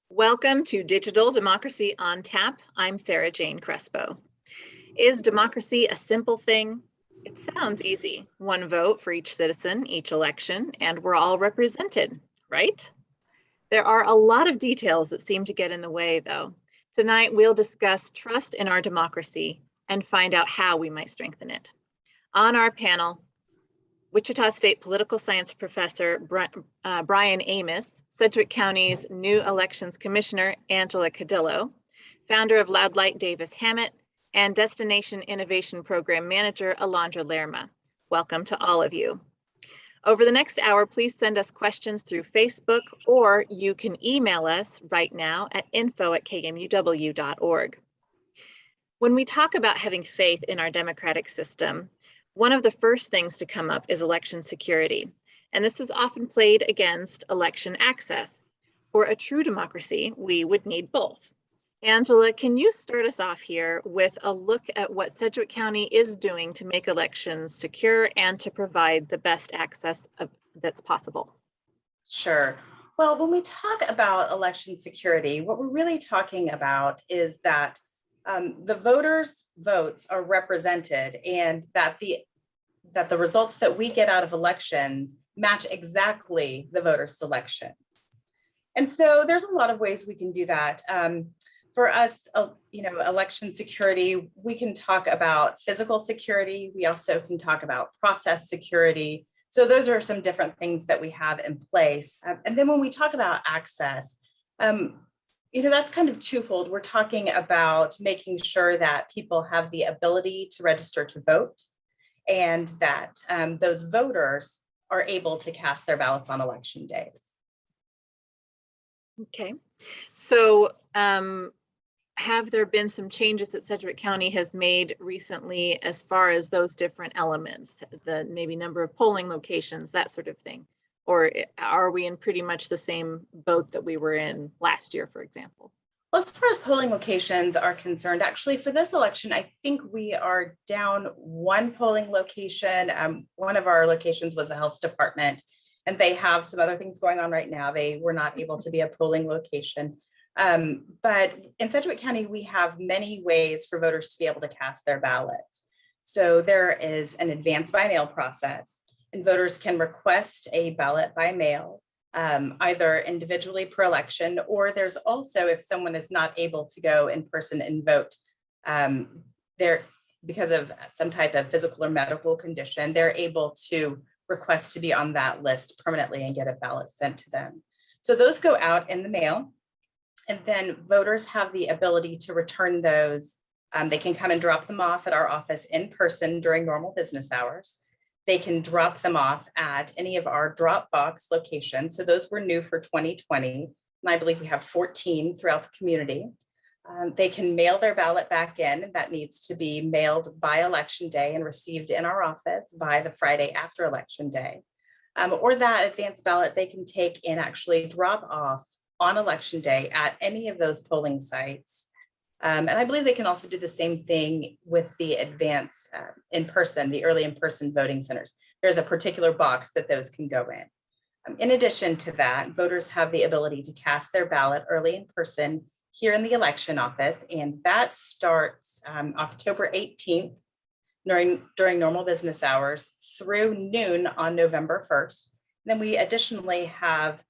Welcome to Digital Democracy on Tap. I'm Sarah Jane Crespo. Is democracy a simple thing? It sounds easy. One vote for each citizen, each election, and we're all represented, right? There are a lot of details that seem to get in the way, though. Tonight, we'll discuss trust in our democracy and find out how we might strengthen it. On our panel, Wichita State political science professor Brian Amos, Sedgwick County's new elections commissioner Angela Caudillo, founder of Loud Light Davis Hammet, and Destination Innovation Program Manager Alondra Lerma. Welcome to all of you. Over the next hour, please send us questions through Facebook, or you can email us right now at info@kmuw.org. When we talk about having faith in our democratic system, one of the first things to come up is election security, and this is often played against election access. For a true democracy, we would need both. Angela, can you start us off here with a look at what Sedgwick County is doing to make elections secure and to provide the best access that's possible? Sure. Well, when we talk about election security, what we're really talking about is that the voters' votes are represented, and that the results that we get out of elections match exactly the voters' selections. And so there's a lot of ways we can do that. For us, election security, we can talk about physical security. We also can talk about process security. So those are some different things that we have in place. And then when we talk about access, that's kind of twofold. We're talking about making sure that people have the ability to register to vote, and that those voters are able to cast their ballots on election days. Okay, so have there been some changes that Sedgwick County has made recently as far as those different elements, the maybe number of polling locations, that sort of thing? Or are we in pretty much the same boat that we were in last year, for example? Well, as far as polling locations are concerned, actually for this election, I think we are down one polling location. One of our locations was a health department, and they have some other things going on right now. They were not able to be a polling location. But in Sedgwick County, we have many ways for voters to be able to cast their ballots. So there is an advance by mail process, and voters can request a ballot by mail, either individually per election, or there's also, if someone is not able to go in person and vote, because of some type of physical or medical condition, they're able to request to be on that list permanently and get a ballot sent to them. So those go out in the mail, and then voters have the ability to return those. They can come and drop them off at our office in person during normal business hours. They can drop them off at any of our drop box locations. So those were new for 2020. And I believe we have 14 throughout the community. They can mail their ballot back in, and that needs to be mailed by election day and received in our office by the Friday after election day. Or that advanced ballot they can take and actually drop off on election day at any of those polling sites. And I believe they can also do the same thing with the advance in-person, the early in-person voting centers. There's a particular box that those can go in. In addition to that, voters have the ability to cast their ballot early in person here in the election office, and that starts October 18th during normal business hours through noon on November 1st. Then we additionally have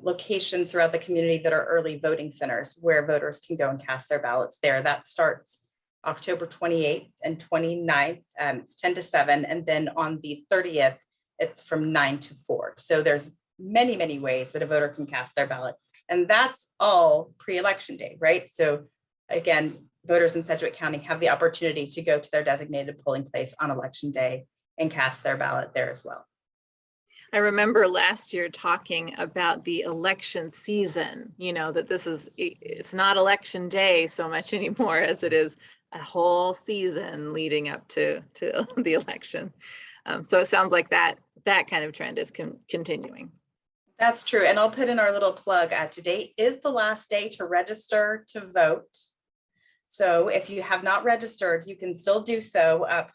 locations throughout the community that are early voting centers where voters can go and cast their ballots there. That starts October 28th and 29th. It's 10 to 7. And then on the 30th, it's from 9 to 4. So there's many, many ways that a voter can cast their ballot. And that's all pre-election day, right? So again, voters in Sedgwick County have the opportunity to go to their designated polling place on election day and cast their ballot there as well. I remember last year talking about the election season, that it's not election day so much anymore as it is a whole season leading up to the election. So it sounds like that kind of trend is continuing. That's true. And I'll put in our little plug. Today is the last day to register to vote. So if you have not registered, you can still do so up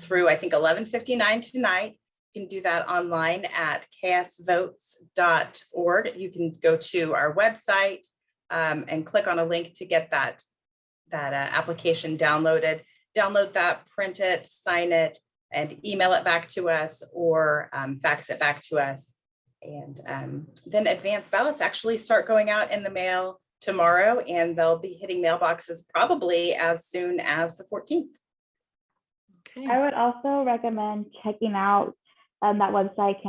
through, I think, 11:59 tonight. You can do that online at chaosvotes.org. You can go to our website and click on a link to get that application downloaded. Download that, print it, sign it, and email it back to us, or fax it back to us. And then advance ballots actually start going out in the mail tomorrow, and they'll be hitting mailboxes probably as soon as the 14th. Okay. I would also recommend checking out that website,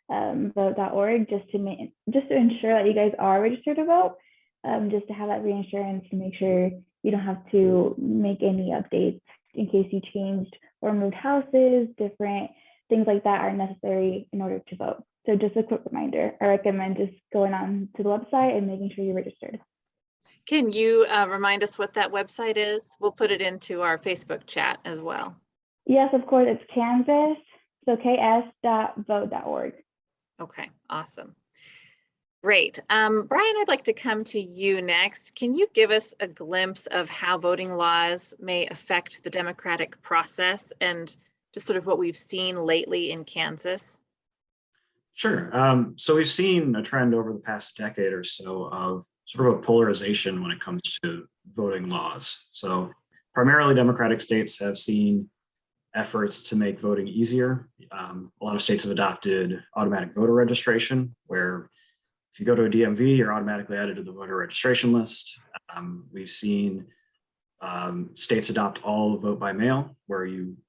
kansasvote.org, just to ensure that you guys are registered to vote, just to have that reassurance to make sure you don't have to make any updates in case you changed or moved houses. Different things like that are necessary in order to vote. So just a quick reminder, I recommend just going on to the website and making sure you're registered. Can you remind us what that website is? We'll put it into our Facebook chat as well. Yes, of course, it's Kansas, so ks.vote.org. Okay, awesome. Great. Brian, I'd like to come to you next. Can you give us a glimpse of how voting laws may affect the democratic process and just sort of what we've seen lately in Kansas? Sure. So we've seen a trend over the past decade or so of sort of a polarization when it comes to voting laws. So primarily Democratic states have seen efforts to make voting easier. A lot of states have adopted automatic voter registration, where if you go to a DMV, you're automatically added to the voter registration list. We've seen states adopt all vote by mail, where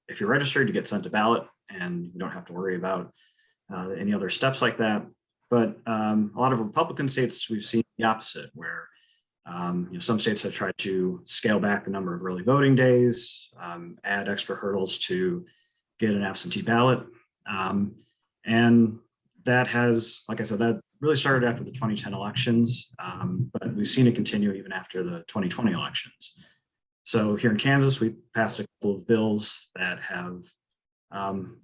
if you're registered, you get sent a ballot and you don't have to worry about any other steps like that. But a lot of Republican states, we've seen the opposite, where some states have tried to scale back the number of early voting days, add extra hurdles to get an absentee ballot. And that has, like I said, that really started after the 2010 elections, but we've seen it continue even after the 2020 elections. So here in Kansas, we passed a couple of bills that have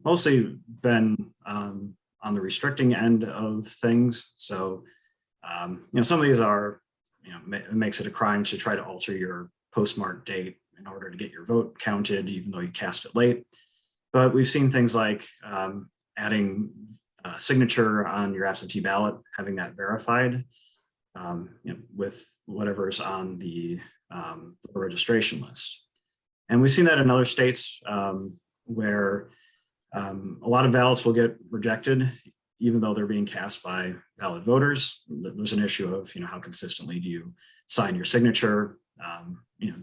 mostly been on the restricting end of things. So, some of these are, it makes it a crime to try to alter your postmark date in order to get your vote counted, even though you cast it late. But we've seen things like adding a signature on your absentee ballot, having that verified with whatever's on the registration list. And we've seen that in other states where a lot of ballots will get rejected, even though they're being cast by valid voters. There's an issue of, how consistently do you sign your signature?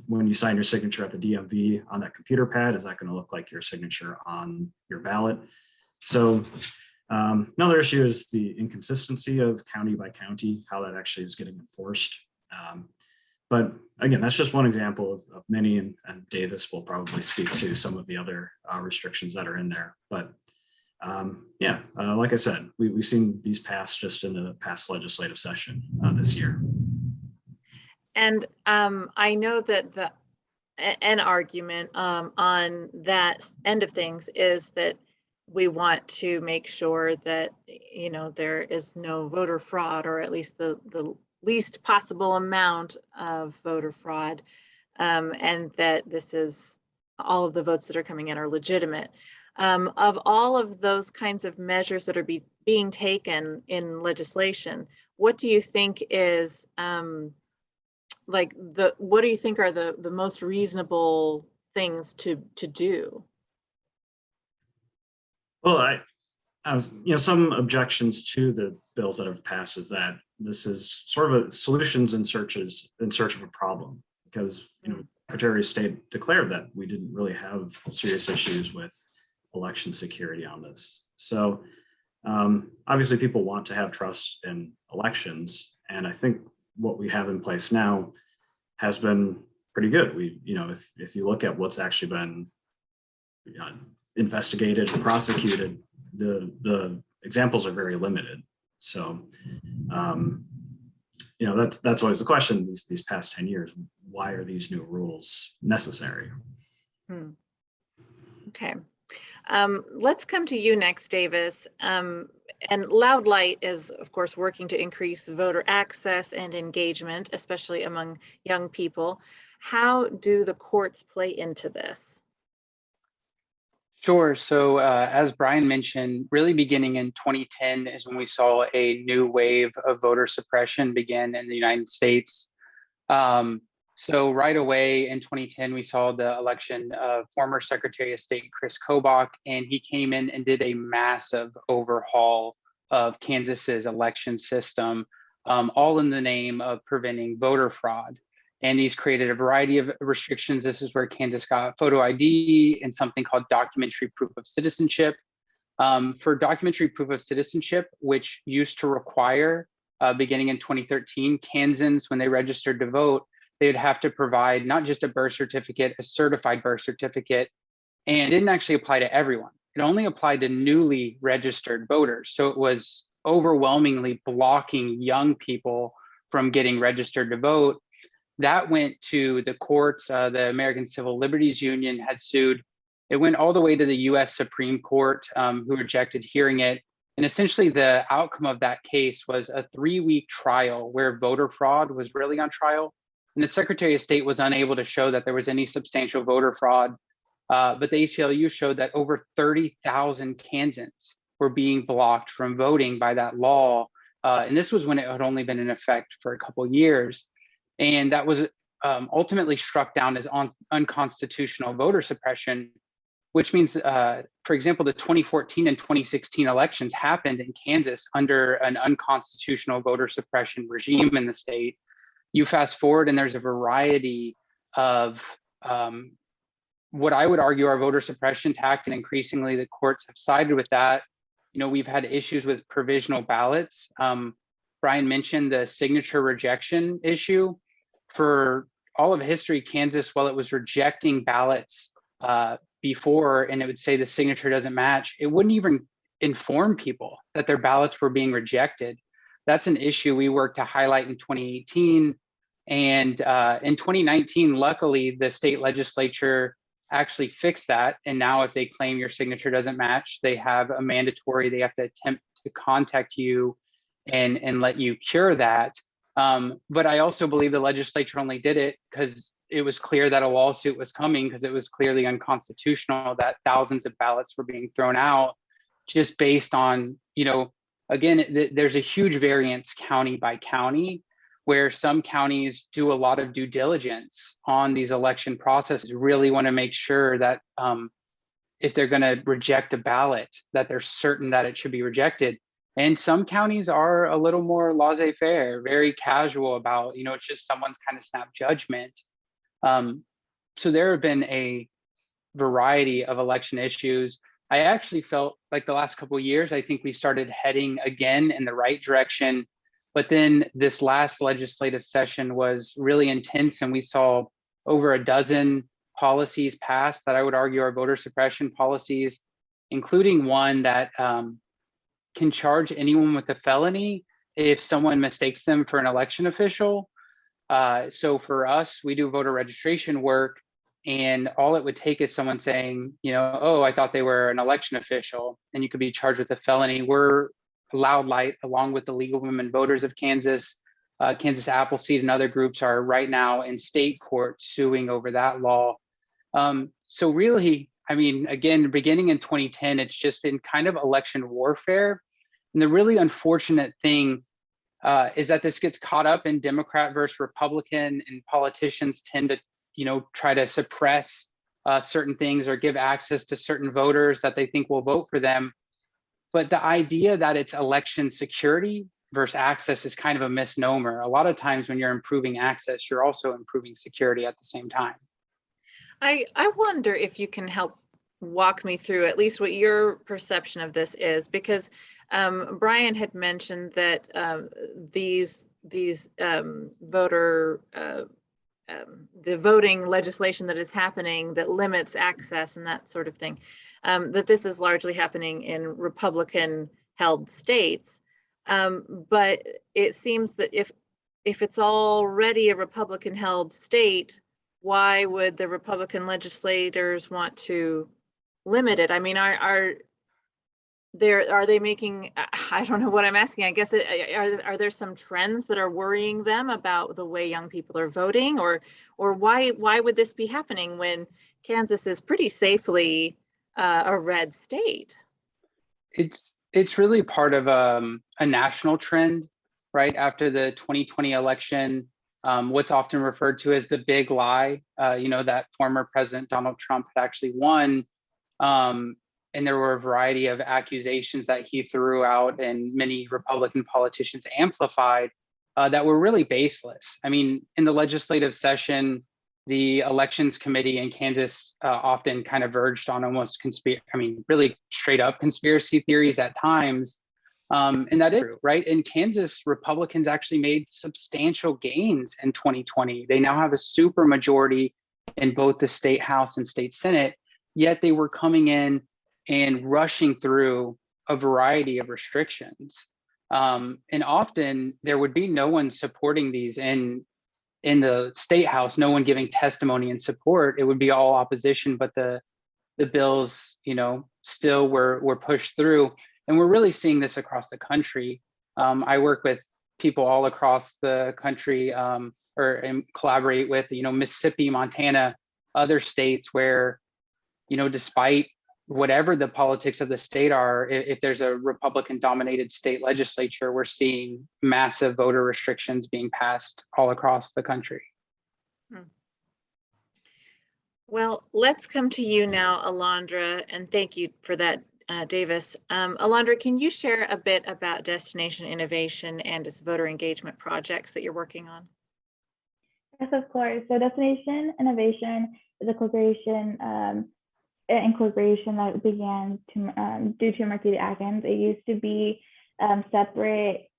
When you sign your signature at the DMV on that computer pad, is that going to look like your signature on your ballot? So another issue is the inconsistency of county by county, how that actually is getting enforced. But again, that's just one example of many, and Davis will probably speak to some of the other restrictions that are in there. But like I said, we've seen these passed just in the past legislative session this year. And I know that an argument on that end of things is that we want to make sure that, there is no voter fraud, or at least the least possible amount of voter fraud, and that this is all of the votes that are coming in are legitimate. Of all of those kinds of measures that are being taken in legislation, what do you think is what do you think are the most reasonable things to do? Well, some objections to the bills that have passed is that this is sort of a solutions in search of a problem, because Secretary of State declared that we didn't really have serious issues with election security on this. So obviously people want to have trust in elections, and I think what we have in place now has been pretty good. If you look at what's actually been investigated and prosecuted, the examples are very limited. So that's always the question these past 10 years. Why are these new rules necessary? Okay. Let's come to you next, Davis. And Loud Light is, of course, working to increase voter access and engagement, especially among young people. How do the courts play into this? Sure. So as Brian mentioned, really beginning in 2010 is when we saw a new wave of voter suppression begin in the United States. So right away in 2010, we saw the election of former Secretary of State Chris Kobach, and he came in and did a massive overhaul of Kansas's election system, all in the name of preventing voter fraud. And these created a variety of restrictions. This is where Kansas got photo ID and something called documentary proof of citizenship. For documentary proof of citizenship, which used to require, beginning in 2013, Kansans, when they registered to vote, they would have to provide not just a birth certificate, a certified birth certificate, and it didn't actually apply to everyone. It only applied to newly registered voters. So it was overwhelmingly blocking young people from getting registered to vote. That went to the courts. The American Civil Liberties Union had sued. It went all the way to the US Supreme Court, who rejected hearing it. And essentially the outcome of that case was a 3-week trial where voter fraud was really on trial. And the Secretary of State was unable to show that there was any substantial voter fraud. But the ACLU showed that over 30,000 Kansans were being blocked from voting by that law. And this was when it had only been in effect for a couple of years. And that was ultimately struck down as unconstitutional voter suppression, which means, for example, the 2014 and 2016 elections happened in Kansas under an unconstitutional voter suppression regime in the state. You fast forward and there's a variety of what I would argue are voter suppression tactics, and increasingly the courts have sided with that. You know, we've had issues with provisional ballots. Brian mentioned the signature rejection issue. For all of history, Kansas, while it was rejecting ballots before, and it would say the signature doesn't match, it wouldn't even inform people that their ballots were being rejected. That's an issue we worked to highlight in 2018. And in 2019, luckily, the state legislature actually fixed that. And now if they claim your signature doesn't match, they have a mandatory, they have to attempt to contact you and let you cure that. But I also believe the legislature only did it because it was clear that a lawsuit was coming, because it was clearly unconstitutional that thousands of ballots were being thrown out just based on, you know, again, there's a huge variance county by county, where some counties do a lot of due diligence on these election processes, really want to make sure that if they're going to reject a ballot, that they're certain that it should be rejected. And some counties are a little more laissez-faire, very casual about, you know, it's just someone's kind of snap judgment. So there have been a variety of election issues. I actually felt like the last couple of years, I think we started heading again in the right direction. But then this last legislative session was really intense, and we saw over a dozen policies passed that I would argue are voter suppression policies, including one that can charge anyone with a felony if someone mistakes them for an election official. So for us, we do voter registration work, and all it would take is someone saying, you know, oh, I thought they were an election official, and you could be charged with a felony. We're Loud Light, along with the League of Women Voters of Kansas, Kansas Appleseed, and other groups are right now in state court suing over that law. So really, I mean, again, beginning in 2010, it's just been kind of election warfare. And the really unfortunate thing is that this gets caught up in Democrat versus Republican, and politicians tend to, you know, try to suppress certain things or give access to certain voters that they think will vote for them. But the idea that it's election security versus access is kind of a misnomer. A lot of times when you're improving access, you're also improving security at the same time. I wonder if you can help walk me through at least what your perception of this is, because Brian had mentioned that these the voting legislation that is happening that limits access and that sort of thing, that this is largely happening in Republican-held states. But it seems that if it's already a Republican-held state, why would the Republican legislators want to limit it? I mean, are they making, I don't know what I'm asking. I guess, are there some trends that are worrying them about the way young people are voting, or why would this be happening when Kansas is pretty safely a red state? It's really part of a national trend, right? After the 2020 election, what's often referred to as the big lie, that former President Donald Trump had actually won. And there were a variety of accusations that he threw out and many Republican politicians amplified that were really baseless. I mean, in the legislative session, the elections committee in Kansas often kind of verged on almost really straight up conspiracy theories at times. And that is true, right? In Kansas, Republicans actually made substantial gains in 2020. They now have a super majority in both the state House and state Senate, yet they were coming in and rushing through a variety of restrictions. And often there would be no one supporting these in the state House, no one giving testimony in support. It would be all opposition, but the bills, still were pushed through. And we're really seeing this across the country. I work with people all across the country and collaborate with, Mississippi, Montana, other states where, despite whatever the politics of the state are, if there's a Republican dominated state legislature, we're seeing massive voter restrictions being passed all across the country. Well, let's come to you now, Alondra, and thank you for that, Davis. Alondra, can you share a bit about Destination Innovation and its voter engagement projects that you're working on? Yes, of course. So Destination Innovation is a corporation incorporation that began due to Marquis Atkins. It used to be separate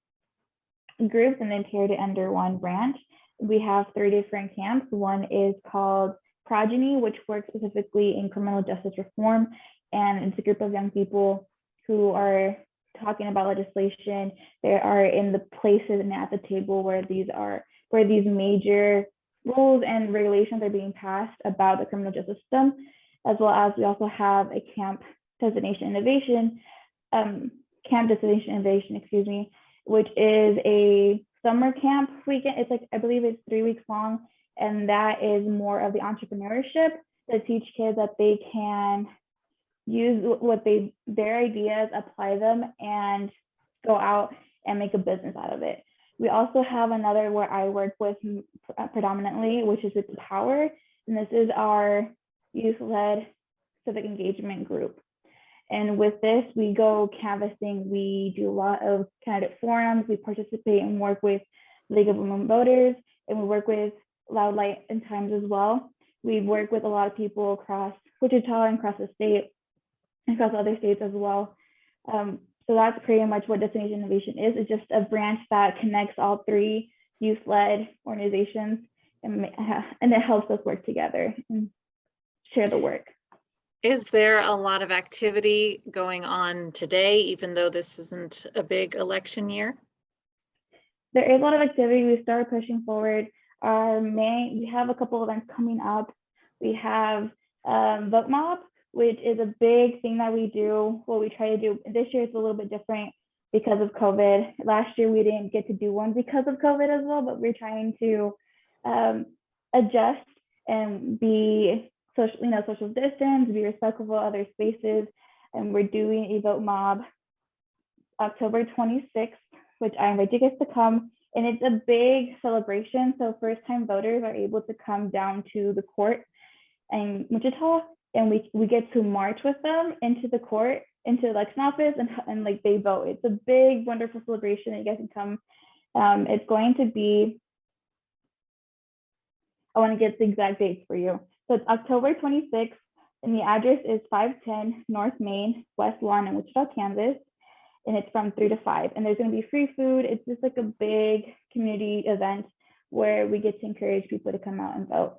groups and then paired it under one branch. We have 3 different camps. One is called Progeny, which works specifically in criminal justice reform, and it's a group of young people who are talking about legislation. They are in the places and at the table where these major rules and regulations are being passed about the criminal justice system, as well as we also have a Camp Destination Innovation, which is a summer camp weekend. It's I believe it's 3 weeks long, and that is more of the entrepreneurship to teach kids that they can use their ideas, apply them, and go out and make a business out of it. We also have another where I work with predominantly, which is with Power, and this is our youth-led civic engagement group. And with this, we go canvassing. We do a lot of candidate forums. We participate and work with League of Women Voters, and we work with Loud Light and Times as well. We work with a lot of people across Wichita and across the state, and across other states as well. So that's pretty much what Destination Innovation is. It's just a branch that connects all 3 youth-led organizations, and it helps us work together and share the work. Is there a lot of activity going on today, even though this isn't a big election year? There is a lot of activity. We started pushing forward. We have a couple events coming up. We have Vote Mob, which is a big thing that we do. What we try to do this year is a little bit different because of COVID. Last year we didn't get to do one because of COVID as well, but we're trying to adjust and be social distance, be respectful of other spaces. And we're doing a Vote Mob October 26th, which I invite you guys to come. And it's a big celebration. So first-time voters are able to come down to the court in Wichita, and we get to march with them into the court, into the election office, and they vote. It's a big, wonderful celebration that you guys can come. It's going to be, I want to get the exact dates for you. So it's October 26th, and the address is 510 North Main, West Lawn in Wichita, Kansas. And it's from 3 to 5. And there's going to be free food. It's just like a big community event where we get to encourage people to come out and vote.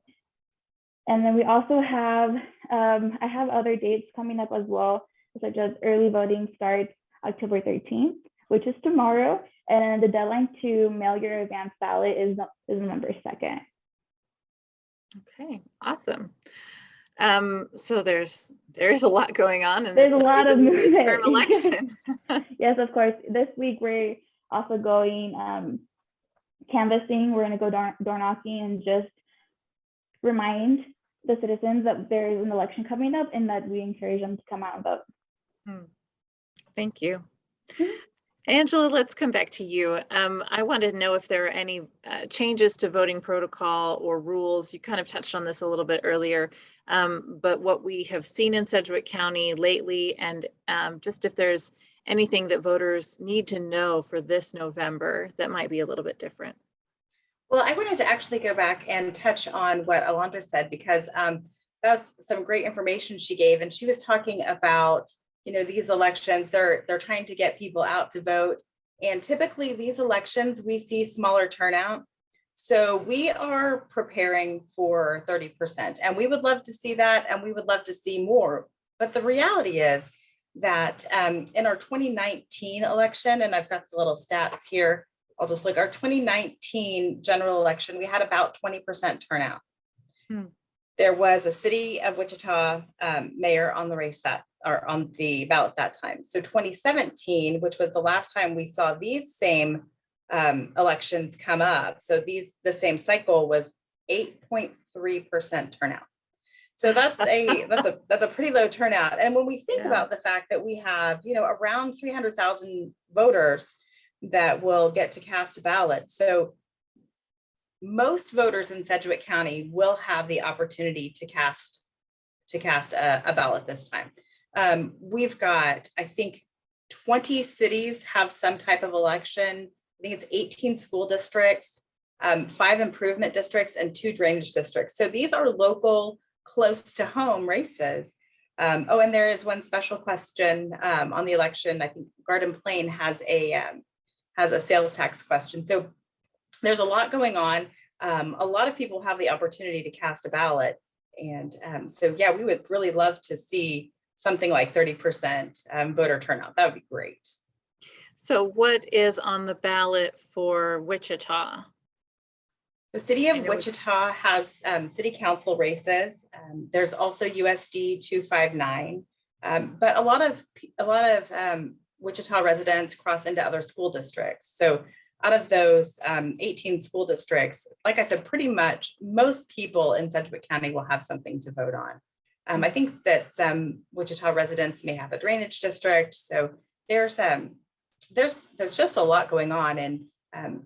And then we also have, I have other dates coming up as well, such as early voting starts October 13th, which is tomorrow. And then the deadline to mail your advance ballot is November 2nd. Okay, awesome. So there's a lot going on, and there's a lot of movement. Midterm election. Yes, of course. This week we're also going canvassing. We're going to go door knocking and just remind the citizens that there is an election coming up and that we encourage them to come out and vote. Thank you. Mhm. Angela, let's come back to you. I wanted to know if there are any changes to voting protocol or rules. You kind of touched on this a little bit earlier, but what we have seen in Sedgwick County lately, and just if there's anything that voters need to know for this November that might be a little bit different. Well, I wanted to actually go back and touch on what Alondra said, because that's some great information she gave. And she was talking about, you know, these elections, they're trying to get people out to vote. And typically these elections, we see smaller turnout. So we are preparing for 30%, and we would love to see that, and we would love to see more. But the reality is that in our 2019 election, and I've got the little stats here, I'll just look, our 2019 general election, we had about 20% turnout. There was a city of Wichita mayor on the race or on the ballot that time. So 2017, which was the last time we saw these same elections come up. So the same cycle was 8.3% turnout. So that's a pretty low turnout. And when we think about the fact that we have, you know, around 300,000 voters that will get to cast a ballot. So most voters in Sedgwick County will have the opportunity to cast a ballot this time. We've got, I think, 20 cities have some type of election. I think it's 18 school districts, 5 improvement districts, and 2 drainage districts. So these are local, close to home races. Oh, and there is one special question on the election. I think Garden Plain has a sales tax question. So there's a lot going on. A lot of people have the opportunity to cast a ballot. And so, yeah, we would really love to see something like 30% voter turnout. That would be great. So what is on the ballot for Wichita? The city of Wichita has city council races. There's also USD 259, but a lot of Wichita residents cross into other school districts. So out of those 18 school districts, like I said, pretty much most people in Sedgwick County will have something to vote on. I think that some Wichita residents may have a drainage district. So there's just a lot going on. And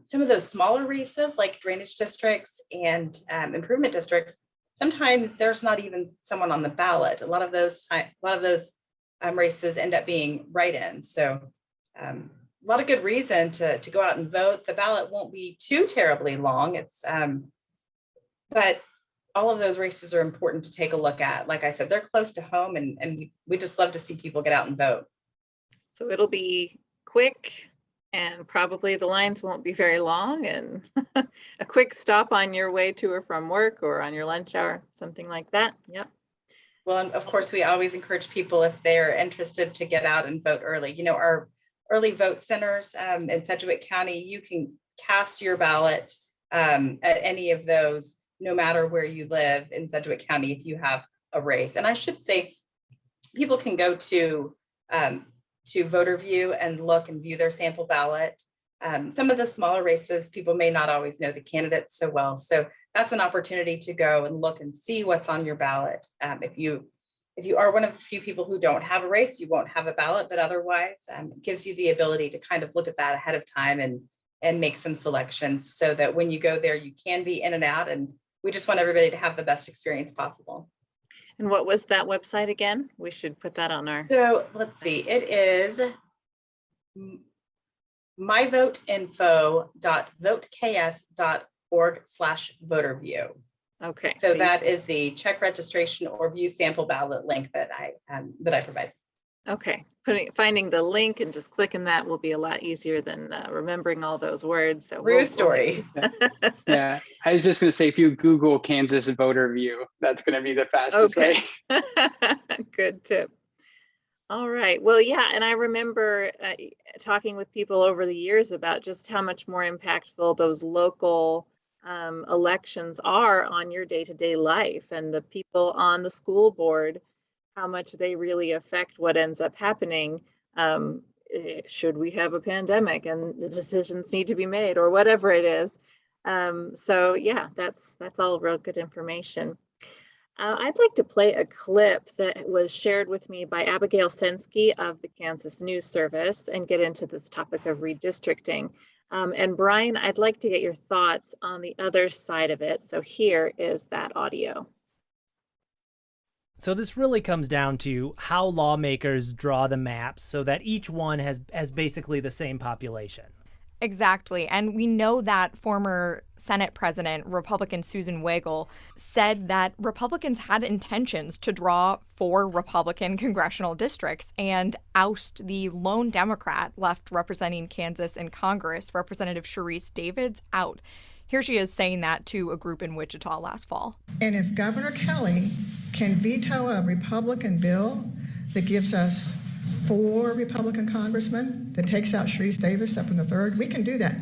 some of those smaller races like drainage districts and improvement districts, sometimes there's not even someone on the ballot. A lot of those races end up being write-ins. So a lot of good reason to go out and vote. The ballot won't be too terribly long. But all of those races are important to take a look at. Like I said, they're close to home, and we just love to see people get out and vote. So it'll be quick, and probably the lines won't be very long, and a quick stop on your way to or from work or on your lunch hour, something like that. Yep. Well, and of course, we always encourage people, if they're interested, to get out and vote early. You know, our early vote centers in Sedgwick County, you can cast your ballot at any of those, no matter where you live in Sedgwick County, if you have a race. And I should say, people can go to Voter View and look and view their sample ballot. Some of the smaller races, people may not always know the candidates so well. So that's an opportunity to go and look and see what's on your ballot. If you are one of the few people who don't have a race, you won't have a ballot, but otherwise it gives you the ability to kind of look at that ahead of time and make some selections so that when you go there, you can be in and out. And we just want everybody to have the best experience possible. And what was that website again? We should put that on our. So let's see, it is myvoteinfo.voteks.org/voterview. Okay. So that is the check registration or view sample ballot link that I provide. Okay, finding the link and just clicking that will be a lot easier than remembering all those words. So True story. Yeah, I was just going to say, if you Google Kansas voter view, that's going to be the fastest way. Good tip. All right. Well, yeah, and I remember talking with people over the years about just how much more impactful those local elections are on your day-to-day life, and the people on the school board, how much they really affect what ends up happening. Should we have a pandemic and the decisions need to be made, or whatever it is. So yeah, that's all real good information. I'd like to play a clip that was shared with me by Abigail Sensky of the Kansas News Service and get into this topic of redistricting. And Brian, I'd like to get your thoughts on the other side of it. So here is that audio. So this really comes down to how lawmakers draw the maps so that each one has basically the same population. Exactly. And we know that former Senate President, Republican Susan Wagle, said that Republicans had intentions to draw 4 Republican congressional districts and oust the lone Democrat left representing Kansas in Congress, Representative Sharice Davids, out. Here she is saying that to a group in Wichita last fall. And if Governor Kelly can veto a Republican bill that gives us 4 Republican congressmen, that takes out Sharice Davids up in the 3rd, we can do that.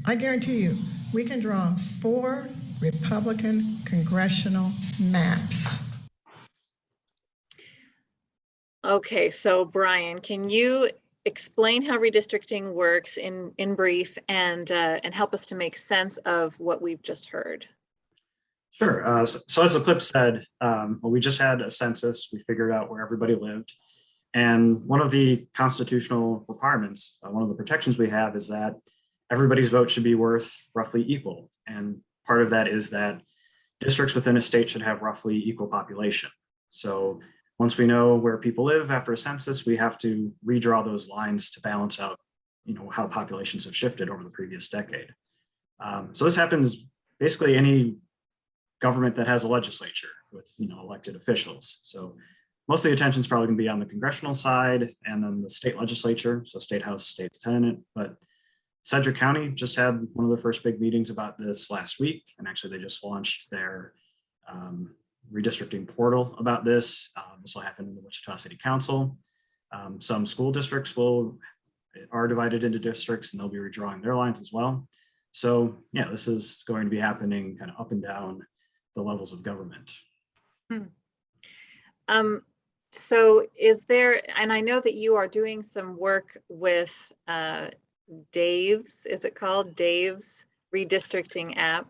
I guarantee you, we can draw 4 Republican congressional maps. Okay, so Brian, can you explain how redistricting works in brief and help us to make sense of what we've just heard? Sure. So as the clip said, well, we just had a census. We figured out where everybody lived. And one of the constitutional requirements, one of the protections we have is that everybody's vote should be worth roughly equal. And part of that is that districts within a state should have roughly equal population. So once we know where people live after a census, we have to redraw those lines to balance out, how populations have shifted over the previous decade. So this happens basically any government that has a legislature with, elected officials. So most of the attention is probably going to be on the congressional side and then the state legislature, so state house, state senate. But Sedgwick County just had one of their first big meetings about this last week, and actually they just launched their redistricting portal about this. This will happen in the Wichita City Council. Some school districts are divided into districts, and they'll be redrawing their lines as well. So yeah, this is going to be happening kind of up and down the levels of government. So is there, and I know that you are doing some work with Dave's, is it called Dave's Redistricting App?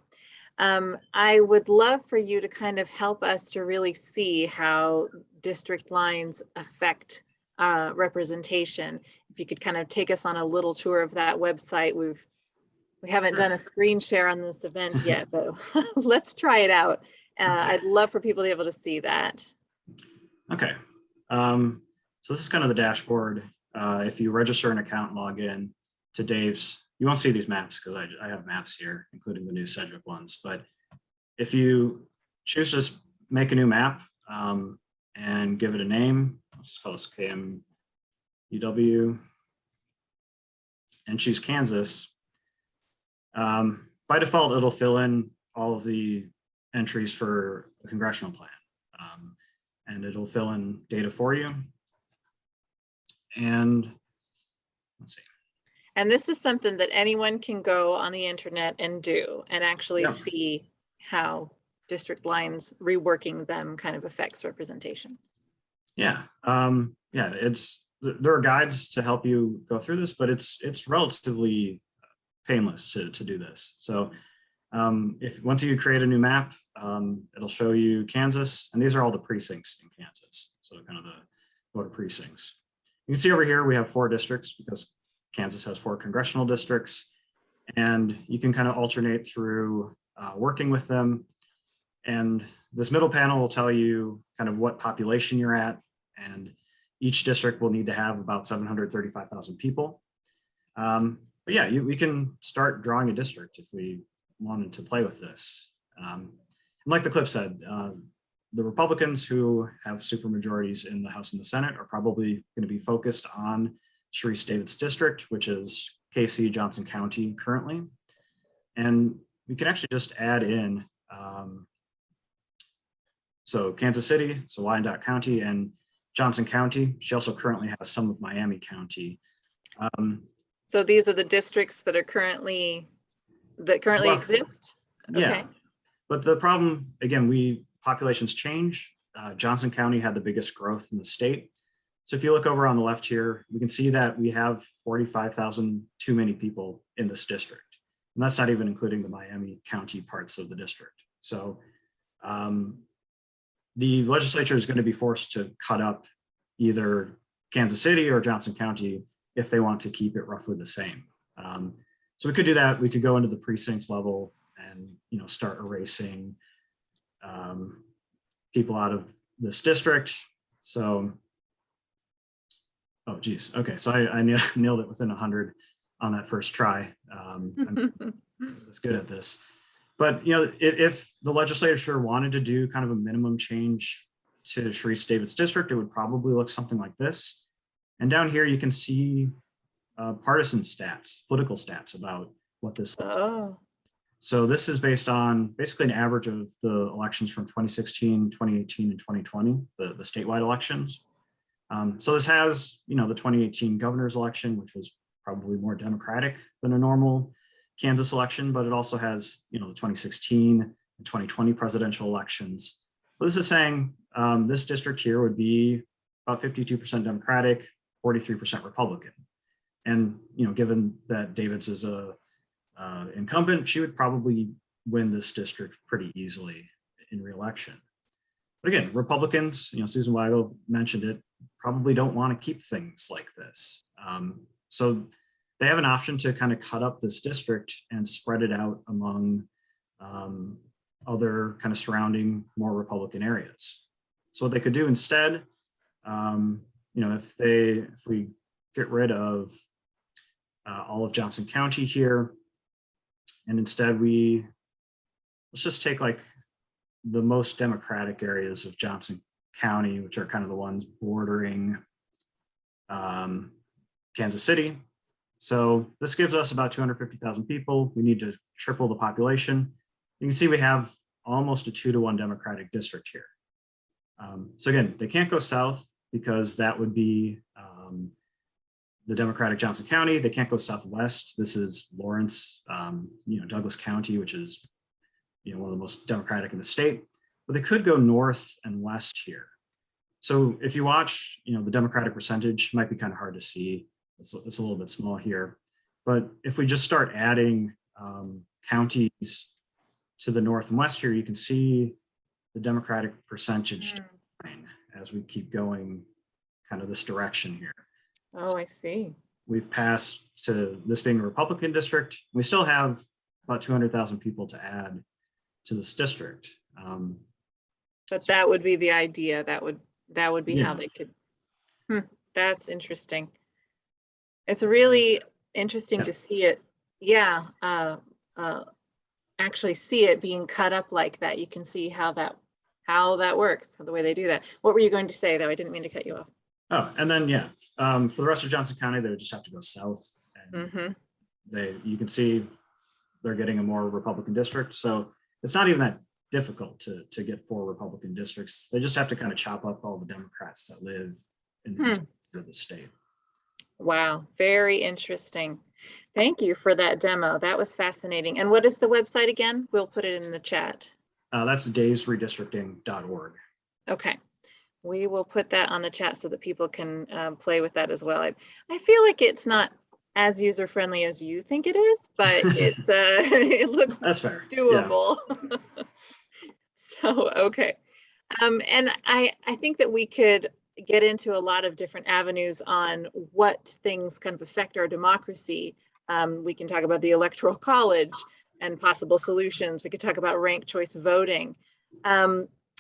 I would love for you to kind of help us to really see how district lines affect representation. If you could kind of take us on a little tour of that website. We haven't done a screen share on this event yet, but let's try it out. Okay. I'd love for people to be able to see that. Okay. So this is kind of the dashboard. If you register an account and log in to Dave's, you won't see these maps because I have maps here, including the new Sedgwick ones. But if you choose to make a new map and give it a name, let's just call this KMUW, and choose Kansas, by default, it'll fill in all of the entries for a congressional plan. And it'll fill in data for you. And let's see. And this is something that anyone can go on the internet and do and actually see how district lines, reworking them kind of affects representation. Yeah, there are guides to help you go through this, but it's relatively painless to do this. So if once you create a new map, it'll show you Kansas, and these are all the precincts in Kansas. So kind of the voter precincts. You can see over here, we have 4 districts because Kansas has 4 congressional districts, and you can kind of alternate through working with them. And this middle panel will tell you kind of what population you're at, and each district will need to have about 735,000 people. But yeah, we can start drawing a district if we wanted to play with this. And like the clip said, the Republicans who have supermajorities in the House and the Senate are probably going to be focused on Sharice Davids district, which is KC Johnson County currently. And we can actually just add in, so Kansas City, so Wyandotte County, and Johnson County. She also currently has some of Miami County. So these are the districts that are currently exist? Yeah, okay. But the problem, again, populations change. Johnson County had the biggest growth in the state. So if you look over on the left here, we can see that we have 45,000 too many people in this district. And that's not even including the Miami County parts of the district. So the legislature is going to be forced to cut up either Kansas City or Johnson County if they want to keep it roughly the same. So we could do that. We could go into the precincts level and start erasing people out of this district. So, oh geez, okay, so I nailed it within 100 on that first try. I'm was good at this. But if the legislature wanted to do kind of a minimum change to Sharice Davids district, it would probably look something like this. And down here you can see partisan stats, political stats about what this looks like. So this is based on basically an average of the elections from 2016, 2018, and 2020, the statewide elections. So this has, the 2018 governor's election, which was probably more Democratic than a normal Kansas election, but it also has, the 2016 and 2020 presidential elections. But this is saying this district here would be about 52% Democratic, 43% Republican. And, given that Davids is a incumbent, she would probably win this district pretty easily in re-election. But again, Republicans, Susan Weigel mentioned it, probably don't want to keep things like this. So they have an option to kind of cut up this district and spread it out among other kind of surrounding more Republican areas. So what they could do instead, if we get rid of all of Johnson County here, and instead let's just take like the most Democratic areas of Johnson County, which are kind of the ones bordering Kansas City. So this gives us about 250,000 people. We need to triple the population. You can see we have almost a 2-to-1 Democratic district here. So again, they can't go south because that would be the Democratic Johnson County. They can't go southwest. This is Lawrence, Douglas County, which is one of the most Democratic in the state. But they could go north and west here. So if you watch, the Democratic percentage might be kind of hard to see. It's a little bit small here. But if we just start adding counties to the north and west here, you can see the Democratic percentage decline as we keep going kind of this direction here. Oh, I see. We've passed to this being a Republican district. We still have about 200,000 people to add to this district. But that would be the idea. That would be how they could. That's interesting. It's really interesting to see it. Yeah, actually see it being cut up like that. You can see how that works, the way they do that. What were you going to say, though? I didn't mean to cut you off. Oh, and then for the rest of Johnson County, they would just have to go south, and you can see they're getting a more Republican district. So it's not even that difficult to get 4 Republican districts. They just have to kind of chop up all the Democrats that live in the state. Wow, very interesting. Thank you for that demo. That was fascinating. And what is the website again? We'll put it in the chat. That's daysredistricting.org. Okay. We will put that on the chat so that people can play with that as well. I feel like it's not as user-friendly as you think it is, but it's it looks that's fair. Doable. Yeah. So, okay. And I think that we could get into a lot of different avenues on what things kind of affect our democracy. We can talk about the Electoral College and possible solutions. We could talk about ranked choice voting.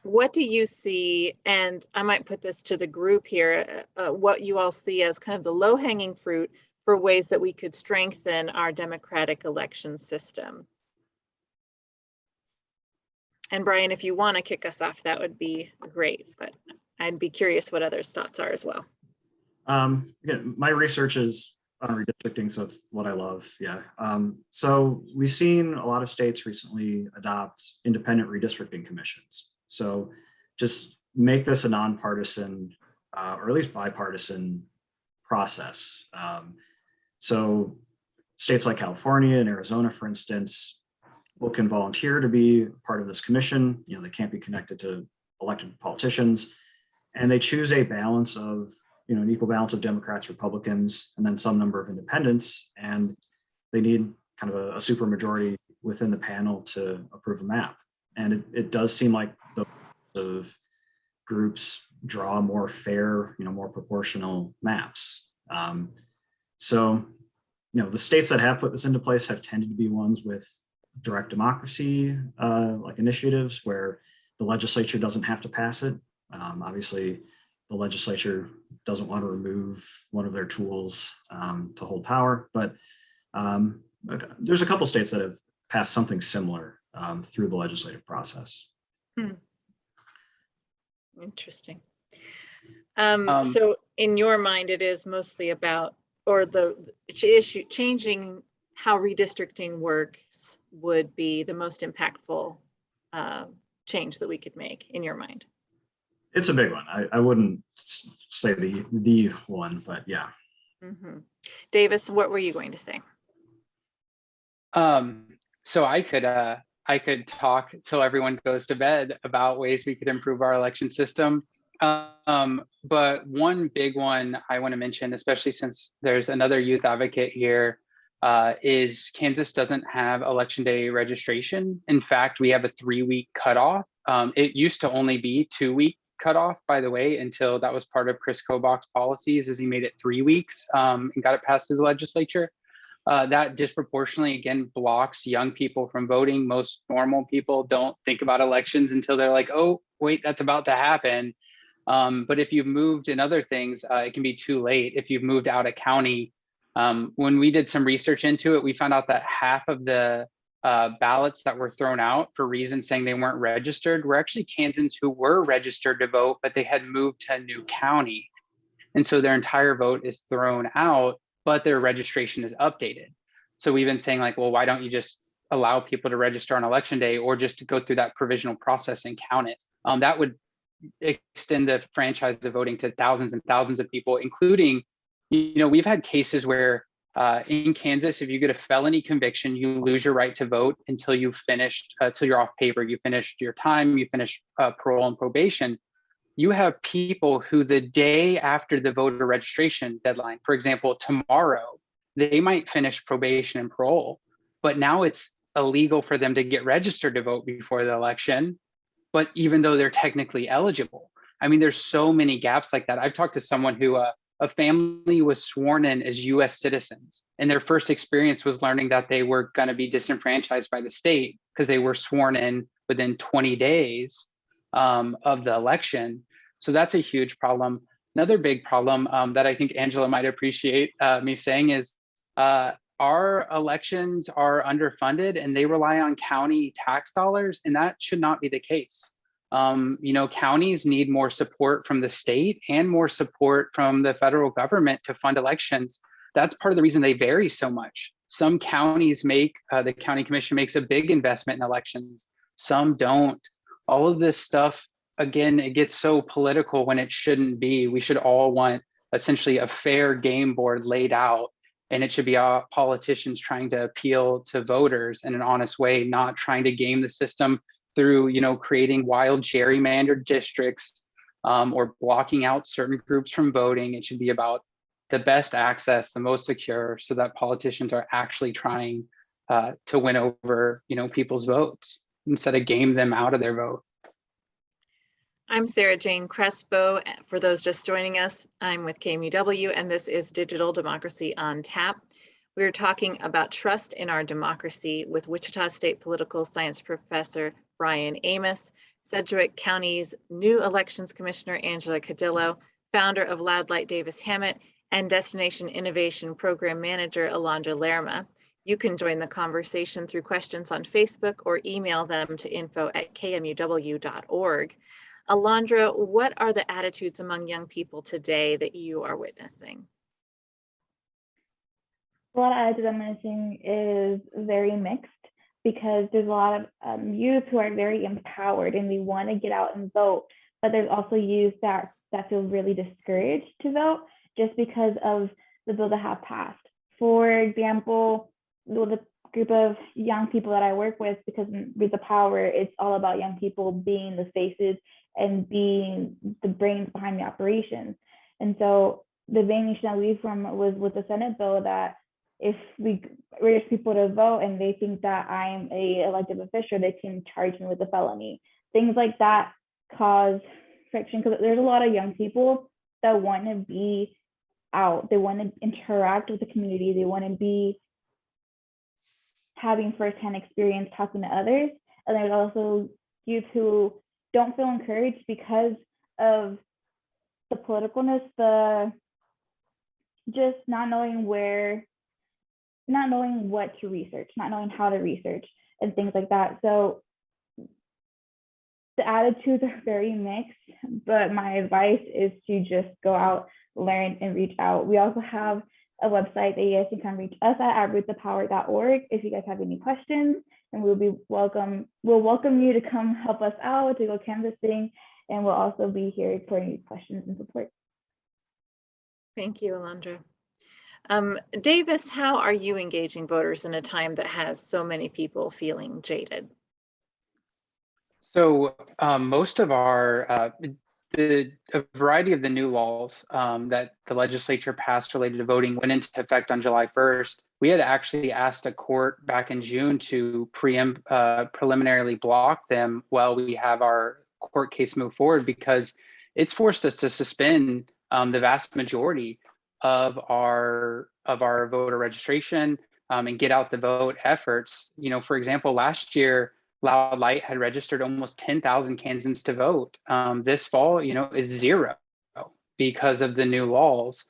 What do you see, and I might put this to the group here, what you all see as kind of the low-hanging fruit for ways that we could strengthen our democratic election system? And Brian, if you want to kick us off, that would be great, but I'd be curious what others' thoughts are as well. Again, my research is on redistricting, so it's what I love. Yeah. So we've seen a lot of states recently adopt independent redistricting commissions. So just make this a nonpartisan or at least bipartisan process. So states like California and Arizona, for instance, people can volunteer to be part of this commission. They can't be connected to elected politicians, and they choose a balance of, an equal balance of Democrats, Republicans, and then some number of independents. And they need kind of a super majority within the panel to approve a map. And it does seem like the of groups draw more fair, more proportional maps. So, the states that have put this into place have tended to be ones with direct democracy, like initiatives where the legislature doesn't have to pass it. Obviously, the legislature doesn't want to remove one of their tools to hold power, but there's a couple states that have passed something similar through the legislative process. Interesting. So in your mind, it is mostly about, or the issue, changing how redistricting works would be the most impactful change that we could make in your mind. It's a big one. I wouldn't say the one, but yeah. Mm-hmm. Davis, what were you going to say? So I could talk till everyone goes to bed about ways we could improve our election system. But one big one I want to mention, especially since there's another youth advocate here, is Kansas doesn't have election day registration. In fact, we have a 3-week cutoff. It used to only be 2-week cutoff, by the way, until that was part of Chris Kobach's policies, as he made it 3 weeks and got it passed through the legislature. That disproportionately, again, blocks young people from voting. Most normal people don't think about elections until they're like, oh, wait, that's about to happen. But if you've moved in other things, it can be too late. If you've moved out of county, when we did some research into it, we found out that half of the ballots that were thrown out for reasons saying they weren't registered were actually Kansans who were registered to vote, but they had moved to a new county. And so their entire vote is thrown out, but their registration is updated. So we've been saying like, well, why don't you just allow people to register on election day, or just to go through that provisional process and count it? That would extend the franchise of voting to thousands and thousands of people, including, we've had cases where in Kansas, if you get a felony conviction, you lose your right to vote until you've finished, till you're off paper, you finished your time, you finish parole and probation. You have people who the day after the voter registration deadline, for example, tomorrow, they might finish probation and parole, but now it's illegal for them to get registered to vote before the election, but even though they're technically eligible. I mean, there's so many gaps like that. I've talked to someone who a family was sworn in as US citizens, and their first experience was learning that they were going to be disenfranchised by the state because they were sworn in within 20 days of the election. So that's a huge problem. Another big problem that I think Angela might appreciate me saying is our elections are underfunded and they rely on county tax dollars, and that should not be the case. Counties need more support from the state and more support from the federal government to fund elections. That's part of the reason they vary so much. Some counties the county commission makes a big investment in elections. Some don't. All of this stuff, again, it gets so political when it shouldn't be. We should all want essentially a fair game board laid out, and it should be our politicians trying to appeal to voters in an honest way, not trying to game the system through, creating wild gerrymandered districts or blocking out certain groups from voting. It should be about the best access, the most secure, so that politicians are actually trying to win over, people's votes instead of game them out of their vote. I'm Sarah Jane Crespo. For those just joining us, I'm with KMUW, and this is Digital Democracy on Tap. We're talking about trust in our democracy with Wichita State political science professor Brian Amos, Sedgwick County's new elections commissioner Angela Caudillo, founder of Loud Light Davis Hammet, and Destination Innovation Program Manager Alondra Lerma. You can join the conversation through questions on Facebook or email them to info@kmuw.org. Alondra, what are the attitudes among young people today that you are witnessing? A lot of attitudes I'm witnessing is very mixed, because there's a lot of youth who are very empowered and they want to get out and vote, but there's also youth that feel really discouraged to vote just because of the bill that have passed. For example, the group of young people that I work with, because with the power, it's all about young people being the faces and being the brains behind the operations. And so the variation that we formed was with the Senate bill that if we urge people to vote and they think that I'm a elected official, they can charge me with a felony. Things like that cause friction, because there's a lot of young people that want to be out. They want to interact with the community. They want to be having firsthand experience talking to others. And there's also youth who don't feel encouraged because of the politicalness, the just not knowing what to research, not knowing how to research and things like that. So the attitudes are very mixed, but my advice is to just go out, learn, and reach out. We also have a website that you guys can come reach us at rootthepower.org if you guys have any questions, and we'll welcome you to come help us out, to go canvassing, and we'll also be here for any questions and support. Thank you, Alondra. Davis, how are you engaging voters in a time that has so many people feeling jaded? So most of our, a variety of the new laws that the legislature passed related to voting went into effect on July 1st. We had actually asked a court back in June to preliminarily block them while we have our court case move forward, because it's forced us to suspend the vast majority of our voter registration and get out the vote efforts. You know, for example, last year, Loud Light had registered almost 10,000 Kansans to vote. This fall, you know, is 0 because of the new laws.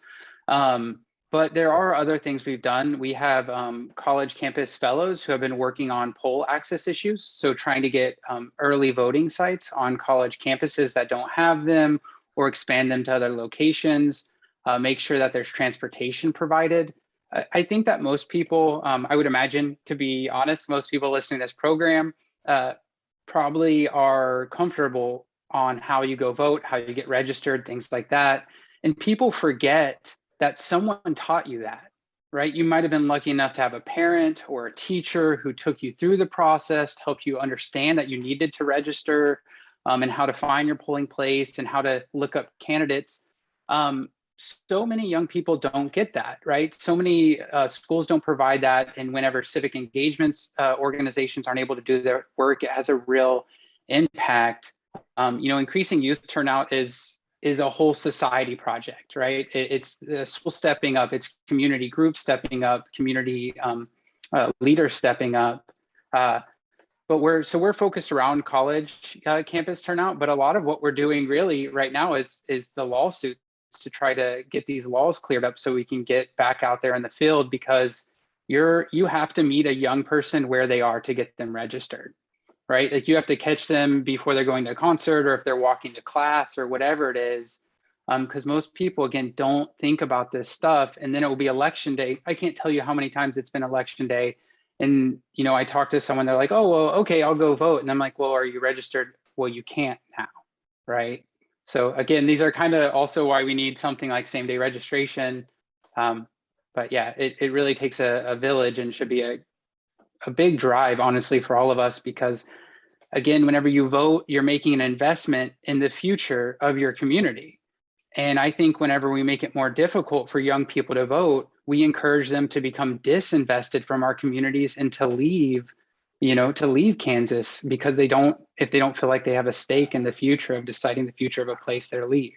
But there are other things we've done. We have college campus fellows who have been working on poll access issues. So trying to get early voting sites on college campuses that don't have them, or expand them to other locations, make sure that there's transportation provided. I think that most people, I would imagine, to be honest, most people listening to this program probably are comfortable on how you go vote, how you get registered, things like that. And people forget that someone taught you that, right? You might have been lucky enough to have a parent or a teacher who took you through the process to help you understand that you needed to register, and how to find your polling place and how to look up candidates. So many young people don't get that, right? So many schools don't provide that. And whenever civic engagements organizations aren't able to do their work, it has a real impact. You know, increasing youth turnout is a whole society project, right? It's the school stepping up, it's community groups stepping up, community leaders stepping up. But we're focused around college campus turnout, but a lot of what we're doing really right now is the lawsuits to try to get these laws cleared up so we can get back out there in the field, because you have to meet a young person where they are to get them registered, right? Like you have to catch them before they're going to a concert or if they're walking to class or whatever it is. Because most people, again, don't think about this stuff. And then it will be election day. I can't tell you how many times it's been election day. And, you know, I talk to someone, they're like, oh, well, okay, I'll go vote. And I'm like, well, are you registered? Well, you can't now, right? So again, these are kind of also why we need something like same-day registration. But yeah, it really takes a village, and should be a big drive, honestly, for all of us, because again, whenever you vote, you're making an investment in the future of your community. And I think whenever we make it more difficult for young people to vote, we encourage them to become disinvested from our communities and to leave Kansas, because if they don't feel like they have a stake in the future of deciding the future of a place they leave.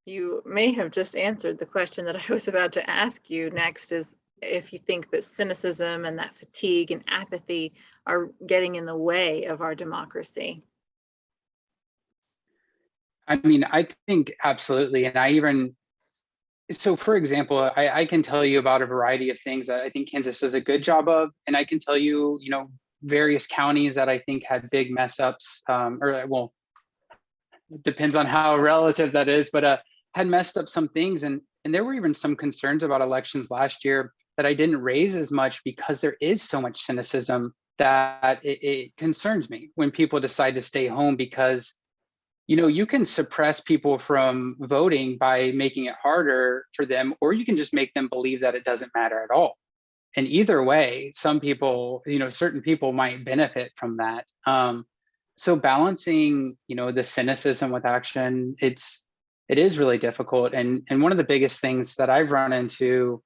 You may have just answered the question that I was about to ask you next, is if you think that cynicism and that fatigue and apathy are getting in the way of our democracy. I mean, I think absolutely. And so for example, I can tell you about a variety of things that I think Kansas does a good job of. And I can tell you, various counties that I think had big mess ups, it depends on how relative that is, but had messed up some things. And there were even some concerns about elections last year that I didn't raise as much, because there is so much cynicism that it concerns me when people decide to stay home, because you can suppress people from voting by making it harder for them, or you can just make them believe that it doesn't matter at all. And either way, some people, certain people might benefit from that. So balancing, the cynicism with action, it is really difficult. And one of the biggest things that I've run into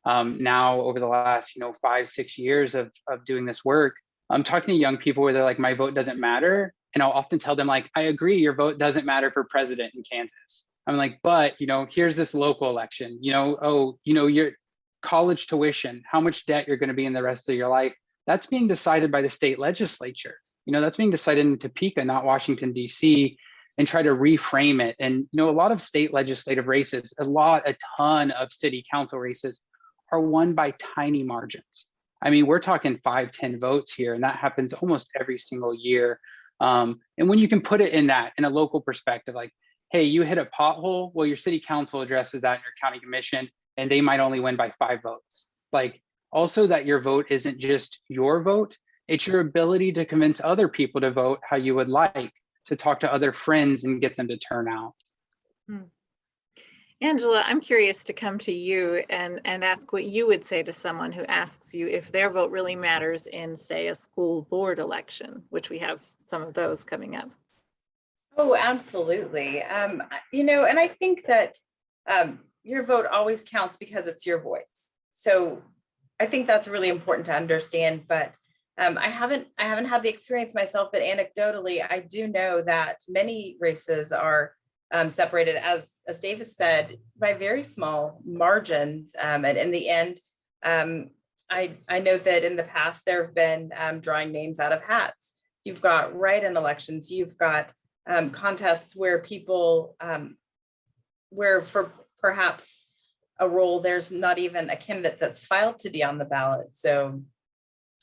now over the last, 5-6 years of doing this work, I'm talking to young people where they're like, my vote doesn't matter. And I'll often tell them like, I agree, your vote doesn't matter for president in Kansas. I'm like, but, here's this local election, your college tuition, how much debt you're going to be in the rest of your life. That's being decided by the state legislature. That's being decided in Topeka, not Washington, D.C., and try to reframe it. And, a lot of state legislative races, a ton of city council races are won by tiny margins. I mean, we're talking 5-10 votes here, and that happens almost every single year. And when you can put it in a local perspective, like, hey, you hit a pothole, well, your city council addresses that in your county commission, and they might only win by 5 votes. Like, also that your vote isn't just your vote, it's your ability to convince other people to vote how you would like, to talk to other friends and get them to turn out. Angela, I'm curious to come to you and ask what you would say to someone who asks you if their vote really matters in, say, a school board election, which we have some of those coming up. Oh, absolutely. And I think that your vote always counts because it's your voice. So I think that's really important to understand, but I haven't had the experience myself, but anecdotally, I do know that many races are separated, as Davis said, by very small margins. And in the end, I know that in the past, there have been drawing names out of hats. You've got write-in elections, you've got contests where people, where for perhaps a role, there's not even a candidate that's filed to be on the ballot. So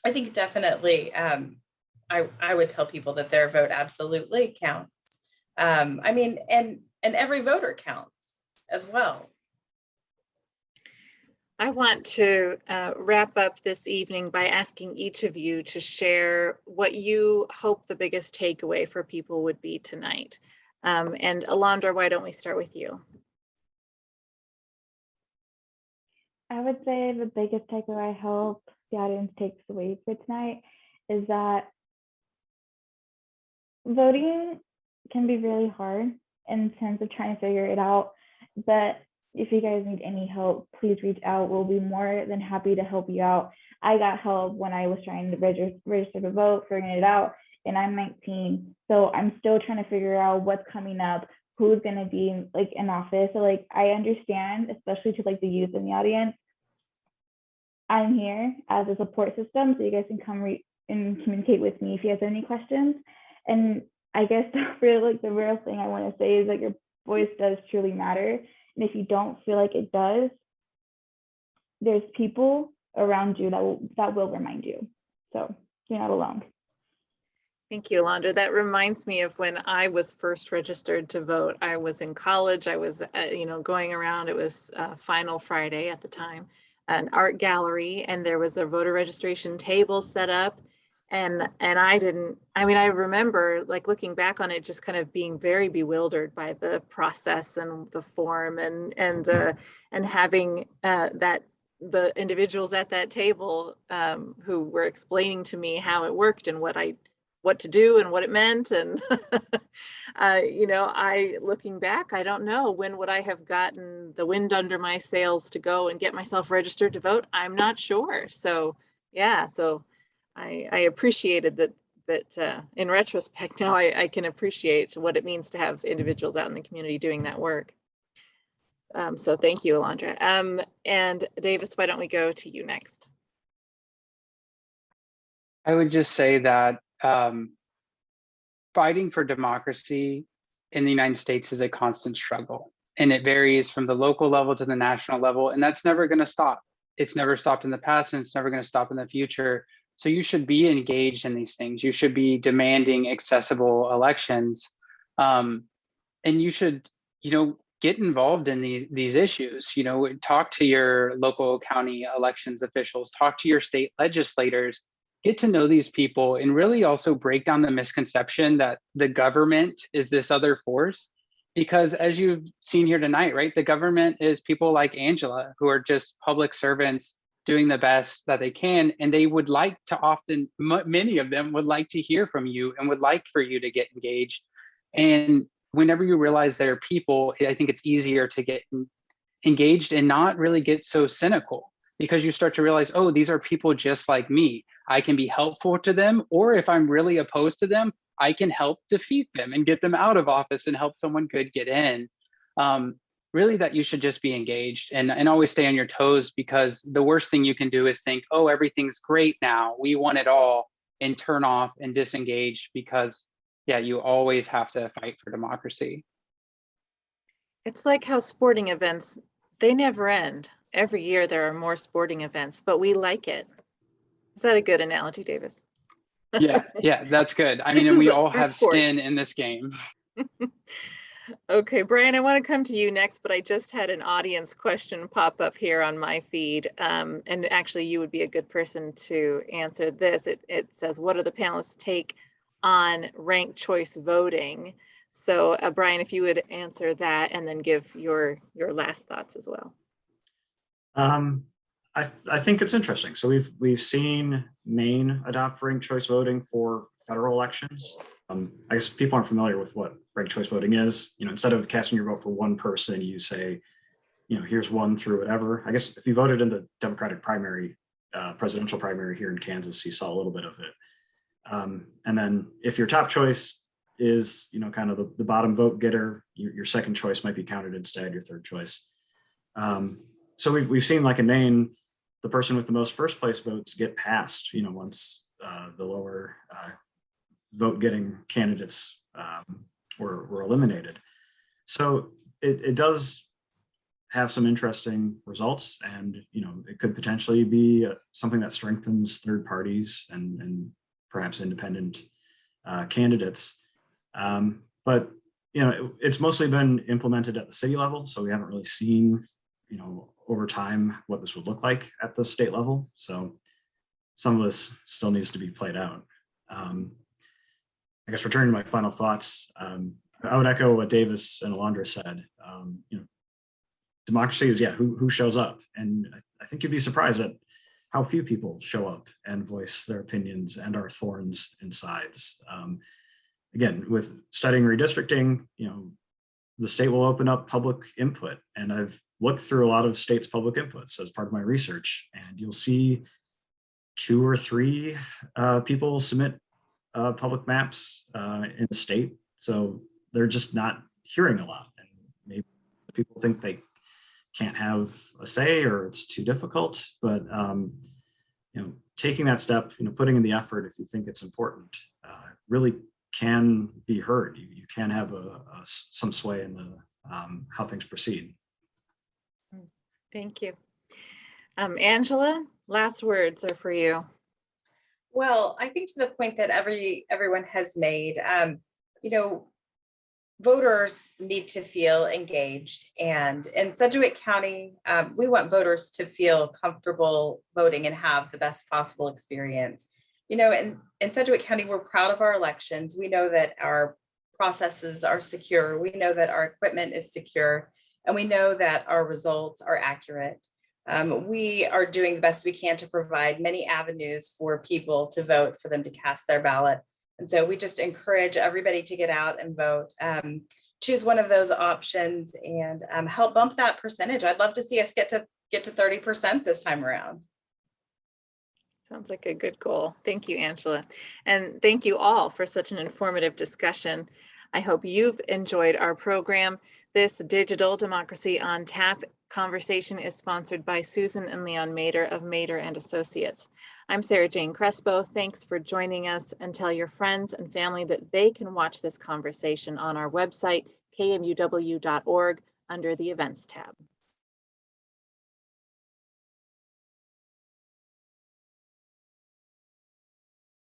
I think definitely I would tell people that their vote absolutely counts. I mean, and every voter counts as well. I want to wrap up this evening by asking each of you to share what you hope the biggest takeaway for people would be tonight. And Alondra, why don't we start with you? I would say the biggest takeaway I hope the audience takes away for tonight is that voting can be really hard in terms of trying to figure it out. But if you guys need any help, please reach out. We'll be more than happy to help you out. I got help when I was trying to register to vote, figuring it out, and I'm 19. So I'm still trying to figure out what's coming up, who's going to be like in office. So like, I understand, especially to like the youth in the audience, I'm here as a support system, so you guys can come and communicate with me if you guys have any questions. And I guess the real thing I want to say is that your voice does truly matter. And if you don't feel like it does, there's people around you that will remind you. So you're not alone. Thank you, Alondra. That reminds me of when I was first registered to vote. I was in college. I was, going around. It was Final Friday at the time, an art gallery, and there was a voter registration table set up. And I remember like looking back on it, just kind of being very bewildered by the process and the form and having that the individuals at that table who were explaining to me how it worked and what to do and what it meant. And, I looking back, I don't know, when would I have gotten the wind under my sails to go and get myself registered to vote? I'm not sure. So, yeah, so I appreciated that in retrospect, now I can appreciate what it means to have individuals out in the community doing that work. So thank you, Alondra. And Davis, why don't we go to you next? I would just say that fighting for democracy in the United States is a constant struggle, and it varies from the local level to the national level, and that's never going to stop. It's never stopped in the past, and it's never going to stop in the future. So you should be engaged in these things. You should be demanding accessible elections, and you should, get involved in these issues. Talk to your local county elections officials, talk to your state legislators, get to know these people, and really also break down the misconception that the government is this other force. Because as you've seen here tonight, right, the government is people like Angela who are just public servants doing the best that they can, and they would like to many of them would like to hear from you and would like for you to get engaged. And whenever you realize they're people, I think it's easier to get engaged and not really get so cynical, because you start to realize, oh, these are people just like me. I can be helpful to them, or if I'm really opposed to them, I can help defeat them and get them out of office and help someone good get in. Really that you should just be engaged and always stay on your toes, because the worst thing you can do is think, oh, everything's great now, we want it all, and turn off and disengage, because yeah, you always have to fight for democracy. It's like how sporting events, they never end. Every year there are more sporting events, but we like it. Is that a good analogy, Davis? Yeah, that's good. I mean, and we all have skin in this game. Okay, Brian, I want to come to you next, but I just had an audience question pop up here on my feed. And actually, you would be a good person to answer this. It says, what are the panelists' take on ranked choice voting? So, Brian, if you would answer that and then give your last thoughts as well. I think it's interesting. So we've seen Maine adopt ranked choice voting for federal elections. I guess if people aren't familiar with what ranked choice voting is, instead of casting your vote for one person, you say, here's one through whatever. I guess if you voted in the Democratic primary, presidential primary here in Kansas, you saw a little bit of it. And then if your top choice is, kind of the bottom vote getter, your second choice might be counted instead, your third choice. So we've seen, like in Maine, the person with the most first place votes get passed, once the lower vote getting candidates were eliminated. So it does have some interesting results, and it could potentially be something that strengthens third parties and perhaps independent candidates. But it's mostly been implemented at the city level, so we haven't really seen over time what this would look like at the state level. So some of this still needs to be played out. I guess returning to my final thoughts, I would echo what Davis and Alondra said. Democracy is, who shows up? And I think you'd be surprised at how few people show up and voice their opinions and are thorns in sides. Again, with studying redistricting, the state will open up public input. And I've looked through a lot of states' public inputs as part of my research, and you'll see 2 or 3 people submit public maps in the state. So they're just not hearing a lot. And maybe people think they can't have a say or it's too difficult, but taking that step, putting in the effort if you think it's important, really can be heard. You can have some sway in the how things proceed. Thank you. Angela, last words are for you. Well, I think to the point that everyone has made, voters need to feel engaged. And in Sedgwick County, we want voters to feel comfortable voting and have the best possible experience. In Sedgwick County, we're proud of our elections. We know that our processes are secure. We know that our equipment is secure. And we know that our results are accurate. We are doing the best we can to provide many avenues for people to vote, for them to cast their ballot. And so we just encourage everybody to get out and vote. Choose one of those options and help bump that percentage. I'd love to see us get to 30% this time around. Sounds like a good goal. Thank you, Angela. And thank you all for such an informative discussion. I hope you've enjoyed our program. This Digital Democracy on Tap conversation is sponsored by Susan and Leon Mader of Mader and Associates. I'm Sarah Jane Crespo. Thanks for joining us, and tell your friends and family that they can watch this conversation on our website, kmuw.org, under the Events tab.